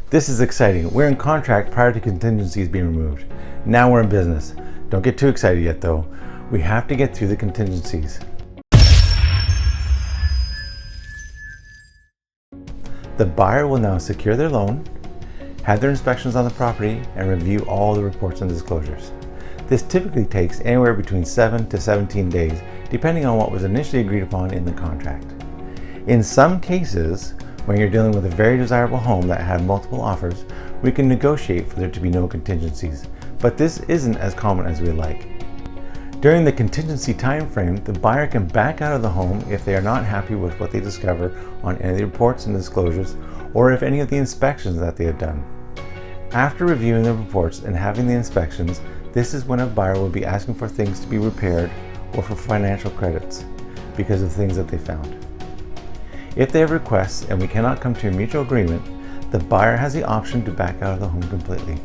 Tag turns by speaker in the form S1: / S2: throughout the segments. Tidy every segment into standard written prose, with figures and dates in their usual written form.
S1: This is exciting. We're in contract prior to contingencies being removed. Now we're in business. Don't get too excited yet though. We have to get through the contingencies. The buyer will now secure their loan, have their inspections on the property, and review all the reports and disclosures. This typically takes anywhere between 7 to 17 days, depending on what was initially agreed upon in the contract. In some cases, when you're dealing with a very desirable home that had multiple offers, we can negotiate for there to be no contingencies, but this isn't as common as we like. During the contingency time frame, the buyer can back out of the home if they are not happy with what they discover on any of the reports and disclosures, or if any of the inspections that they have done. After reviewing the reports and having the inspections, this is when a buyer will be asking for things to be repaired or for financial credits because of things that they found. If they have requests and we cannot come to a mutual agreement, the buyer has the option to back out of the home completely.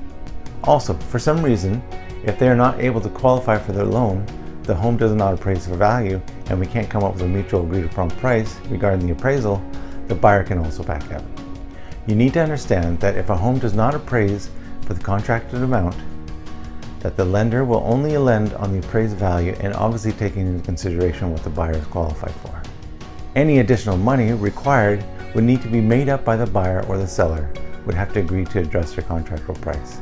S1: Also, for some reason, if they are not able to qualify for their loan, the home does not appraise for value, and we can't come up with a mutual agreed upon price regarding the appraisal, the buyer can also back out. You need to understand that if a home does not appraise for the contracted amount, that the lender will only lend on the appraised value and obviously taking into consideration what the buyer is qualified for. Any additional money required would need to be made up by the buyer, or the seller would have to agree to adjust their contractual price.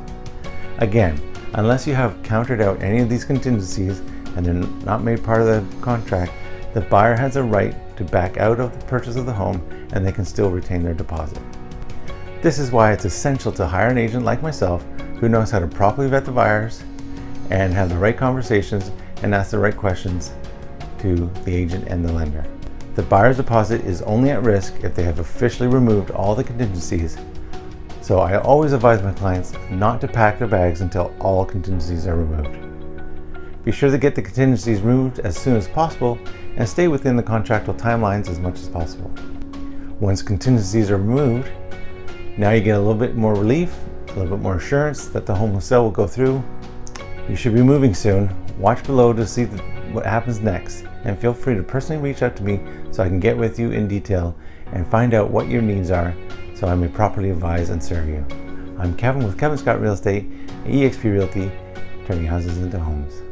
S1: Again, unless you have countered out any of these contingencies and they're not made part of the contract, the buyer has a right to back out of the purchase of the home and they can still retain their deposit. This is why it's essential to hire an agent like myself who knows how to properly vet the buyers and have the right conversations and ask the right questions to the agent and the lender. The buyer's deposit is only at risk if they have officially removed all the contingencies, so I always advise my clients not to pack their bags until all contingencies are removed. Be sure to get the contingencies removed as soon as possible and stay within the contractual timelines as much as possible. Once contingencies are removed, now you get a little bit more relief, a little bit more assurance that the home sale will go through. You should be moving soon. Watch below to see what happens next, and feel free to personally reach out to me so I can get with you in detail and find out what your needs are so I may properly advise and serve you. I'm Kevin with Kevin Scott Real Estate, eXp Realty, turning houses into homes.